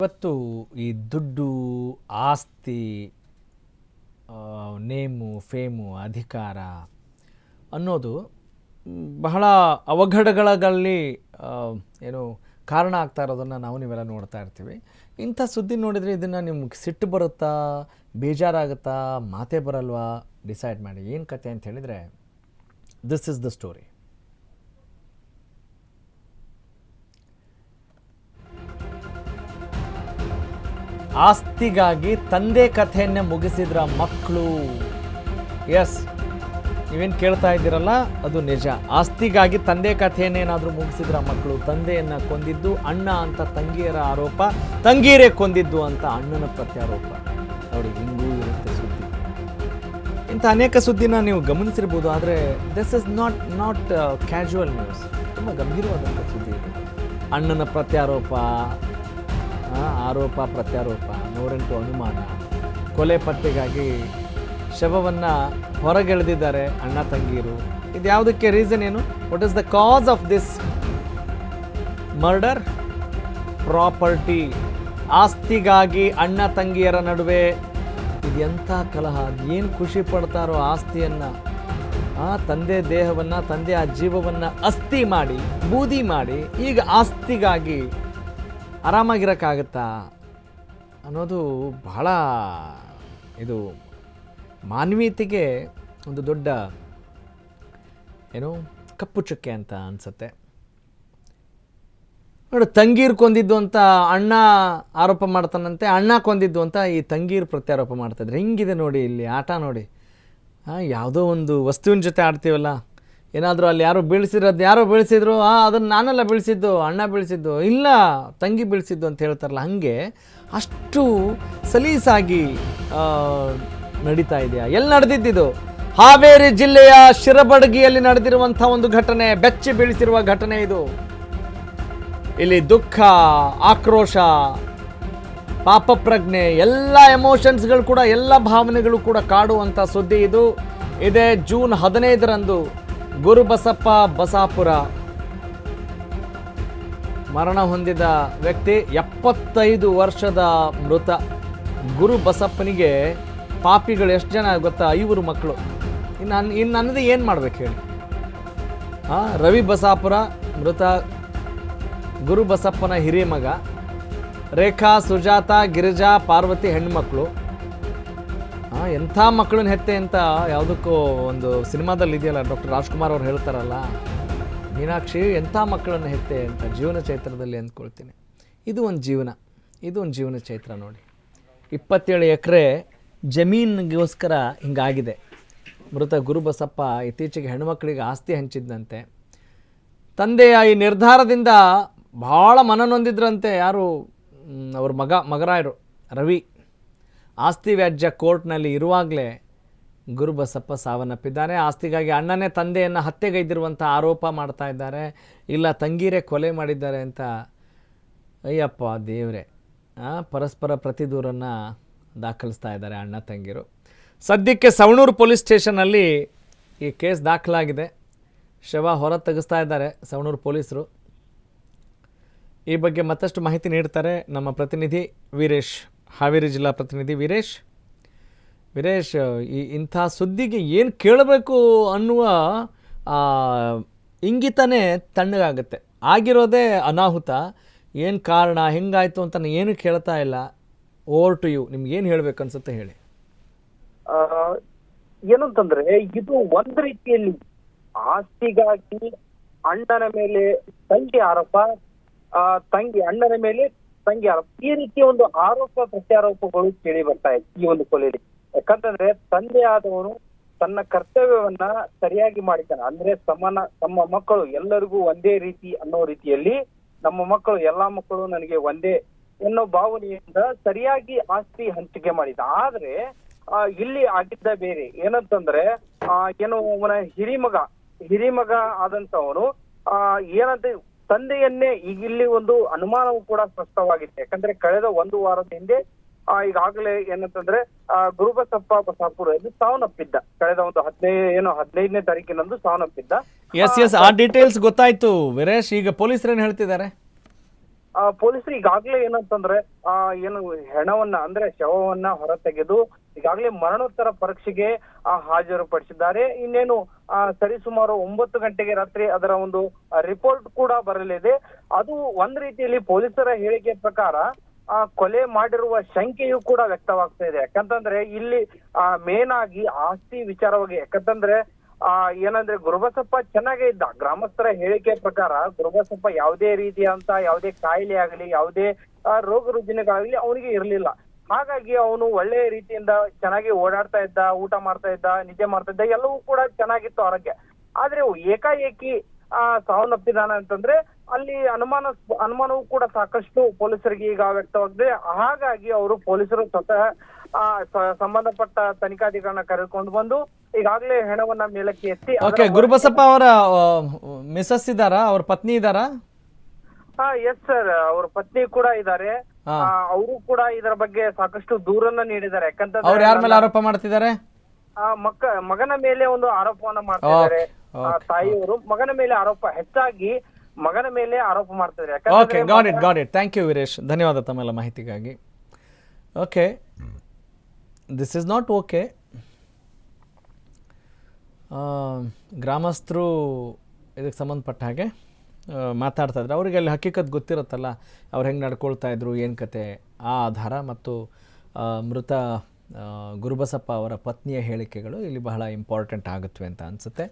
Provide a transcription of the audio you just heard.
ಇವತ್ತು ಈ ದುಡ್ಡು, ಆಸ್ತಿ, ನೇಮು, ಫೇಮು, ಅಧಿಕಾರ ಅನ್ನೋದು ಬಹಳ ಅವಘಡಗಳಲ್ಲಿ ಏನು ಕಾರಣ ಆಗ್ತಾ ಇರೋದನ್ನು ನೀವೆಲ್ಲ ನೋಡ್ತಾ ಇರ್ತೀವಿ. ಇಂಥ ಸುದ್ದಿ ನೋಡಿದರೆ ಇದನ್ನು ನಿಮ್ಗೆ ಸಿಟ್ಟು ಬರುತ್ತಾ, ಬೇಜಾರಾಗುತ್ತಾ, ಮಾತೇ ಬರಲ್ವಾ? ಡಿಸೈಡ್ ಮಾಡಿ ಏನು ಕತೆ ಅಂತ ಹೇಳಿದರೆ, ದಿಸ್ ಇಸ್ ದ ಸ್ಟೋರಿ. ಆಸ್ತಿಗಾಗಿ ತಂದೆ ಕಥೆಯನ್ನೇ ಮುಗಿಸಿದ್ರ ಮಕ್ಕಳು. ಎಸ್, ನೀವೇನು ಕೇಳ್ತಾ ಇದ್ದೀರಲ್ಲ, ಅದು ನಿಜ. ಆಸ್ತಿಗಾಗಿ ತಂದೆ ಕಥೆಯನ್ನೇನಾದರೂ ಮುಗಿಸಿದ್ರ ಮಕ್ಕಳು. ತಂದೆಯನ್ನು ಕೊಂದಿದ್ದು ಅಣ್ಣ ಅಂತ ತಂಗಿಯರ ಆರೋಪ, ತಂಗಿಯರೇ ಕೊಂದಿದ್ದು ಅಂತ ಅಣ್ಣನ ಪ್ರತ್ಯಾರೋಪ. ನೋಡಿ, ಹಿಂಗೂ ಇರುತ್ತೆ ಸುದ್ದಿ. ಇಂಥ ಅನೇಕ ಸುದ್ದಿನ ನೀವು ಗಮನಿಸಿರ್ಬೋದು. ಆದರೆ this is not casual news. ತುಂಬ ಗಂಭೀರವಾದಂಥ ಸುದ್ದಿ ಇದೆ. ಅಣ್ಣನ ಪ್ರತ್ಯಾರೋಪ, ಆರೋಪ ಪ್ರತ್ಯಾರೋಪ, 108 ಅನುಮಾನ, ಕೊಲೆ ಪತ್ತೆಗಾಗಿ ಶವವನ್ನು ಹೊರಗೆಳೆದಿದ್ದಾರೆ ಅಣ್ಣ ತಂಗಿಯರು. ಇದು ಯಾವುದಕ್ಕೆ ರೀಸನ್ ಏನು? What is the cause of this murder? Property. ಆಸ್ತಿಗಾಗಿ ಅಣ್ಣ ತಂಗಿಯರ ನಡುವೆ ಇದೆಂಥ ಕಲಹ. ಏನು ಖುಷಿ ಪಡ್ತಾರೋ ಆಸ್ತಿಯನ್ನು, ತಂದೆ ದೇಹವನ್ನು, ತಂದೆ ಆ ಜೀವವನ್ನು ಅಸ್ಥಿ ಮಾಡಿ, ಬೂದಿ ಮಾಡಿ, ಈಗ ಆಸ್ತಿಗಾಗಿ ಆರಾಮಾಗಿರೋಕ್ಕಾಗತ್ತಾ ಅನ್ನೋದು ಬಹಳ ಇದು ಮಾನವೀಯತೆಗೆ ಒಂದು ದೊಡ್ಡ ಕಪ್ಪು ಚುಕ್ಕೆ ಅಂತ ಅನಿಸುತ್ತೆ. ನೋಡಿ, ತಂಗೀರು ಕೊಂದಿದ್ದು ಅಂತ ಅಣ್ಣ ಆರೋಪ ಮಾಡ್ತಾನಂತೆ, ಅಣ್ಣ ಕೊಂದಿದ್ದು ಅಂತ ಈ ತಂಗೀರು ಪ್ರತ್ಯಾರೋಪ ಮಾಡ್ತಾಯಿದ್ರೆ. ಹಿಂಗಿದೆ ನೋಡಿ ಇಲ್ಲಿ ಆಟ. ನೋಡಿ, ಯಾವುದೋ ಒಂದು ವಸ್ತುವಿನ ಜೊತೆ ಆಡ್ತೀವಲ್ಲ, ಏನಾದರೂ ಅಲ್ಲಿ ಯಾರೋ ಬೀಳಿಸಿರೋದು, ಯಾರೋ ಬೀಳಿಸಿದ್ರು, ಅದನ್ನು ನಾನೆಲ್ಲ ಬೀಳಿಸಿದ್ದು, ಅಣ್ಣ ಬೀಳಿಸಿದ್ದು, ಇಲ್ಲ ತಂಗಿ ಬೀಳಿಸಿದ್ದು ಅಂತ ಹೇಳ್ತಾರಲ್ಲ, ಹಾಗೆ ಅಷ್ಟು ಸಲೀಸಾಗಿ ನಡೀತಾ ಇದೆಯಾ? ಎಲ್ಲಿ ನಡೆದಿದ್ದು? ಹಾವೇರಿ ಜಿಲ್ಲೆಯ ಶಿರಬಡಗಿಯಲ್ಲಿ ನಡೆದಿರುವಂಥ ಒಂದು ಘಟನೆ, ಬೆಚ್ಚಿ ಬೀಳಿಸಿರುವ ಘಟನೆ ಇದು. ಇಲ್ಲಿ ದುಃಖ, ಆಕ್ರೋಶ, ಪಾಪ ಪ್ರಜ್ಞೆ, ಎಲ್ಲ ಎಮೋಷನ್ಸ್ಗಳು ಕೂಡ, ಎಲ್ಲ ಭಾವನೆಗಳು ಕೂಡ ಕಾಡುವಂಥ ಸುದ್ದಿ ಇದು. ಇದೇ ಜೂನ್ 15ರಂದು ಗುರುಬಸಪ್ಪ ಬಸಾಪುರ ಮರಣ ಹೊಂದಿದ ವ್ಯಕ್ತಿ, 75 ವರ್ಷದ ಮೃತ. ಗುರು ಬಸಪ್ಪನಿಗೆ ಪಾಪಿಗಳು ಎಷ್ಟು ಜನ ಗೊತ್ತಾ? 5 ಮಕ್ಕಳು. ಇನ್ನು ನನ್ನದು ಏನು ಮಾಡ್ಬೇಕು ಹೇಳಿ? ರವಿ ಬಸಾಪುರ ಮೃತ, ಗುರು ಬಸಪ್ಪನ ಹಿರಿಯ ಮಗ. ರೇಖಾ, ಸುಜಾತ, ಗಿರಿಜಾ, ಪಾರ್ವತಿ ಹೆಣ್ಮಕ್ಳು. ಎಂಥ ಮಕ್ಕಳನ್ನ ಹೆತ್ತೆ ಅಂತ ಯಾವುದಕ್ಕೂ ಒಂದು ಸಿನಿಮಾದಲ್ಲಿ ಇದೆಯಲ್ಲ, ಡಾಕ್ಟರ್ ರಾಜ್ಕುಮಾರ್ ಅವ್ರು ಹೇಳ್ತಾರಲ್ಲ, ಮೀನಾಕ್ಷಿ ಎಂಥ ಮಕ್ಕಳನ್ನು ಹೆತ್ತೆ ಅಂತ, ಜೀವನ ಚೈತ್ರದಲ್ಲಿ ಅಂದ್ಕೊಳ್ತೀನಿ. ಇದು ಒಂದು ಜೀವನ ಚೈತ್ರ ನೋಡಿ. 27 ಎಕರೆ ಜಮೀನಿಗೋಸ್ಕರ ಹಿಂಗಾಗಿದೆ. ಮೃತ ಗುರುಬಸಪ್ಪ ಇತ್ತೀಚೆಗೆ ಹೆಣ್ಮಕ್ಳಿಗೆ ಆಸ್ತಿ ಹಂಚಿದ್ದಂತೆ. ತಂದೆಯ ಈ ನಿರ್ಧಾರದಿಂದ ಭಾಳ ಮನನೊಂದಿದ್ರಂತೆ. ಯಾರು? ಅವ್ರ ಮಗರಾಯರು ರವಿ. ಆಸ್ತಿ ವ್ಯಾಜ್ಯ ಕೋರ್ಟ್ನಲ್ಲಿ ಇರುವಾಗಲೇ ಗುರುಬಸಪ್ಪ ಸಾವನ್ನಪ್ಪಿದ್ದಾರೆ. ಆಸ್ತಿಗಾಗಿ ಅಣ್ಣನೇ ತಂದೆಯನ್ನು ಹತ್ಯೆಗೈದಿರುವಂಥ ಆರೋಪ ಮಾಡ್ತಾ ಇದ್ದಾರೆ. ಇಲ್ಲ ತಂಗೀರೇ ಕೊಲೆ ಮಾಡಿದ್ದಾರೆ ಅಂತ. ಅಯ್ಯಪ್ಪ ದೇವರೇ, ಪರಸ್ಪರ ಪ್ರತಿದೂರನ್ನು ದಾಖಲಿಸ್ತಾ ಇದ್ದಾರೆ ಅಣ್ಣ ತಂಗಿರು. ಸದ್ಯಕ್ಕೆ ಸವಣೂರು ಪೊಲೀಸ್ ಸ್ಟೇಷನ್ನಲ್ಲಿ ಈ ಕೇಸ್ ದಾಖಲಾಗಿದೆ. ಶವ ಹೊರ ತೆಗೆಸ್ತಾ ಇದ್ದಾರೆ ಸವಣೂರು ಪೊಲೀಸರು. ಈ ಬಗ್ಗೆ ಮತ್ತಷ್ಟು ಮಾಹಿತಿ ನೀಡ್ತಾರೆ ನಮ್ಮ ಪ್ರತಿನಿಧಿ ವೀರೇಶ್, ಹಾವೇರಿ ಜಿಲ್ಲಾ ಪ್ರತಿನಿಧಿ ವೀರೇಶ್. ಇಂಥ ಸುದ್ದಿಗೆ ಏನು ಕೇಳಬೇಕು ಅನ್ನುವ ಇಂಗಿತನೇ ತಣ್ಣಗಾಗುತ್ತೆ. ಆಗಿರೋದೇ ಅನಾಹುತ. ಏನು ಕಾರಣ, ಹೆಂಗಾಯಿತು ಅಂತ ಏನು ಕೇಳ್ತಾ ಇಲ್ಲ. Over to you. ನಿಮ್ಗೆ ಏನು ಹೇಳ್ಬೇಕು ಅನ್ಸುತ್ತೆ ಹೇಳಿ. ಏನಂತಂದ್ರೆ, ಇದು ಒಂದು ರೀತಿಯಲ್ಲಿ ಆಸ್ತಿಗಾಗಿ ಅಣ್ಣನ ಮೇಲೆ ತಂಗಿ ಆರೋಪ, ಅಣ್ಣನ ಮೇಲೆ ತಂಗಿ ಆರೋಪ, ಈ ರೀತಿಯ ಒಂದು ಆರೋಪ ಪ್ರತ್ಯಾರೋಪಗಳು ಕೇಳಿ ಬರ್ತಾ ಇದೆ ಈ ಒಂದು ಕೊಲೆಯಲ್ಲಿ. ಯಾಕಂತಂದ್ರೆ ತಂದೆ ಆದವನು ತನ್ನ ಕರ್ತವ್ಯವನ್ನ ಸರಿಯಾಗಿ ಮಾಡಿದ್ದಾನೆ. ಅಂದ್ರೆ ತಮ್ಮ ಮಕ್ಕಳು ಎಲ್ಲರಿಗೂ ಒಂದೇ ರೀತಿ ಅನ್ನೋ ರೀತಿಯಲ್ಲಿ, ನಮ್ಮ ಮಕ್ಕಳು ಎಲ್ಲಾ ಮಕ್ಕಳು ನನಗೆ ಒಂದೇ ಅನ್ನೋ ಭಾವನೆಯಿಂದ ಸರಿಯಾಗಿ ಆಸ್ತಿ ಹಂಚಿಕೆ ಮಾಡಿದ. ಆದ್ರೆ ಇಲ್ಲಿ ಆಗಿದ್ದ ಬೇರೆ. ಏನಂತಂದ್ರೆ, ಅವನ ಹಿರಿಮಗ ಆದಂತವನು ಏನಂತ ತಂದೆಯನ್ನೇ, ಈಗ ಇಲ್ಲಿ ಒಂದು ಅನುಮಾನವೂ ಕೂಡ ಸ್ಪಷ್ಟವಾಗಿದೆ. ಯಾಕಂದ್ರೆ ಕಳೆದ 1 ವಾರದ ಹಿಂದೆ ಈಗಾಗಲೇ ಏನಂತಂದ್ರೆ ಗುರುಬಸಪ್ಪ ಬಸಾಪುರಲ್ಲಿ ಸಾವನ್ನಪ್ಪಿದ್ದ. ಕಳೆದ ಒಂದು 15ನೇ ತಾರೀಕಿನಂದು ಸಾವನ್ನಪ್ಪಿದ್ದ. ಆ ಡೀಟೇಲ್ಸ್ ಗೊತ್ತಾಯ್ತು ವೀರೇಶ್. ಈಗ ಪೊಲೀಸರು ಏನ್ ಹೇಳ್ತಿದ್ದಾರೆ? ಪೊಲೀಸರು ಈಗಾಗ್ಲೇ ಏನಂತಂದ್ರೆ ಏನು ಹೆಣವನ್ನ ಅಂದ್ರೆ ಶವವನ್ನ ಹೊರ ತೆಗೆದು ಈಗಾಗಲೇ ಮರಣೋತ್ತರ ಪರೀಕ್ಷೆಗೆ ಹಾಜರುಪಡಿಸಿದ್ದಾರೆ. ಇನ್ನೇನು ಸರಿಸುಮಾರು 9 ಗಂಟೆಗೆ ರಾತ್ರಿ ಅದರ ಒಂದು ರಿಪೋರ್ಟ್ ಕೂಡ ಬರಲಿದೆ. ಅದು ಒಂದ್ ರೀತಿಯಲ್ಲಿ ಪೊಲೀಸರ ಹೇಳಿಕೆ ಪ್ರಕಾರ ಕೊಲೆ ಮಾಡಿರುವ ಶಂಕೆಯೂ ಕೂಡ ವ್ಯಕ್ತವಾಗ್ತಾ ಇದೆ. ಯಾಕಂತಂದ್ರೆ ಇಲ್ಲಿ ಮೇನ್ ಆಗಿ ಆಸ್ತಿ ವಿಚಾರವಾಗಿ, ಯಾಕಂತಂದ್ರೆ ಏನಂದ್ರೆ ಗುರುಬಸಪ್ಪ ಚೆನ್ನಾಗೇ ಇದ್ದ. ಗ್ರಾಮಸ್ಥರ ಹೇಳಿಕೆ ಪ್ರಕಾರ ಗುರುಬಸಪ್ಪ ಯಾವುದೇ ರೀತಿಯಂತ ಯಾವುದೇ ಕಾಯಿಲೆ ಆಗಲಿ ಯಾವುದೇ ರೋಗ ರುಜಿನಗಳಾಗ್ಲಿ ಅವನಿಗೆ ಇರ್ಲಿಲ್ಲ. ಹಾಗಾಗಿ ಅವನು ಒಳ್ಳೆಯ ರೀತಿಯಿಂದ ಚೆನ್ನಾಗಿ ಓಡಾಡ್ತಾ ಇದ್ದ, ಊಟ ಮಾಡ್ತಾ ಇದ್ದ, ನಿದ್ದೆ ಮಾಡ್ತಾ ಇದ್ದ, ಎಲ್ಲವೂ ಕೂಡ ಚೆನ್ನಾಗಿತ್ತು ಆರೋಗ್ಯ. ಆದ್ರೆ ಏಕಾಏಕಿ ಸಾವನ್ನಪ್ಪಿದಾನ ಅಂತಂದ್ರೆ ಅಲ್ಲಿ ಅನುಮಾನವೂ ಕೂಡ ಸಾಕಷ್ಟು ಪೊಲೀಸರಿಗೆ ಈಗ ವ್ಯಕ್ತವಾಗಿದೆ. ಹಾಗಾಗಿ ಅವರು ಪೊಲೀಸರು ಸ್ವತಃ ಸಂಬಂಧಪಟ್ಟ ತನಿಖಾಧಿಕಾರಿಗಳನ್ನ ಕರೆದುಕೊಂಡು ಬಂದು ಈಗಾಗಲೇ ಹೆಣವನ್ನ ಮೇಲಕ್ಕೆ ಎತ್ತಿ. ಓಕೆ, ಗುರುಬಸಪ್ಪ ಅವರ ಮಿಸಸ್ ಇದ್ದಾರಾ, ಅವ್ರ ಪತ್ನಿ ಇದ್ದಾರಾ? ಎಸ್ ಸರ್, ಅವ್ರ ಪತ್ನಿ ಕೂಡ ಇದ್ದಾರೆ. ಅವರು ಕೂಡ ಇದರ ಬಗ್ಗೆ ಸಾಕಷ್ಟು ದೂರನ್ನ ನೀಡಿದ್ದಾರೆ. ಯಾಕಂತಂದ್ರೆ ಅವ್ರು ಯಾರ ಮೇಲೆ ಆರೋಪ ಮಾಡ್ತಿದ್ದಾರೆ? ಮಗನ ಮೇಲೆ ಒಂದು ಆರೋಪವನ್ನ ಮಾಡ್ತಾ ಇದ್ದಾರೆ. ತಾಯಿಯವರು ಮಗನ ಮೇಲೆ ಆರೋಪ, ಹೆಚ್ಚಾಗಿ ಮಗನ ಮೇಲೆ ಆರೋಪ ಮಾಡ್ತಿದ್ದಾರೆ. Okay, got it. Thank you Veeresh, ಧನ್ಯವಾದ ತಮ್ಮೆಲ್ಲ ಮಾಹಿತಿಗಾಗಿ. Okay, this is not okay. ಗ್ರಾಮಸ್ಥರು ಇದಕ್ಕೆ ಸಂಬಂಧಪಟ್ಟ ಹಾಗೆ ಮಾತಾಡ್ತಾ ಇದ್ರು. ಅವರಿಗೆ ಅಲ್ಲಿ ಹಕ್ಕಿಕತ್ ಗೊತ್ತಿರುತ್ತಲ್ಲ, ಅವ್ರು ಹೆಂಗೆ ನಡ್ಕೊಳ್ತಾ ಇದ್ರು, ಏನು ಕತೆ, ಆ ಆಧಾರ ಮತ್ತು ಮೃತ ಗುರುಬಸಪ್ಪ ಅವರ ಪತ್ನಿಯ ಹೇಳಿಕೆಗಳು ಇಲ್ಲಿ ಬಹಳ ಇಂಪಾರ್ಟೆಂಟ್ ಆಗುತ್ತವೆ ಅಂತ ಅನಿಸುತ್ತೆ.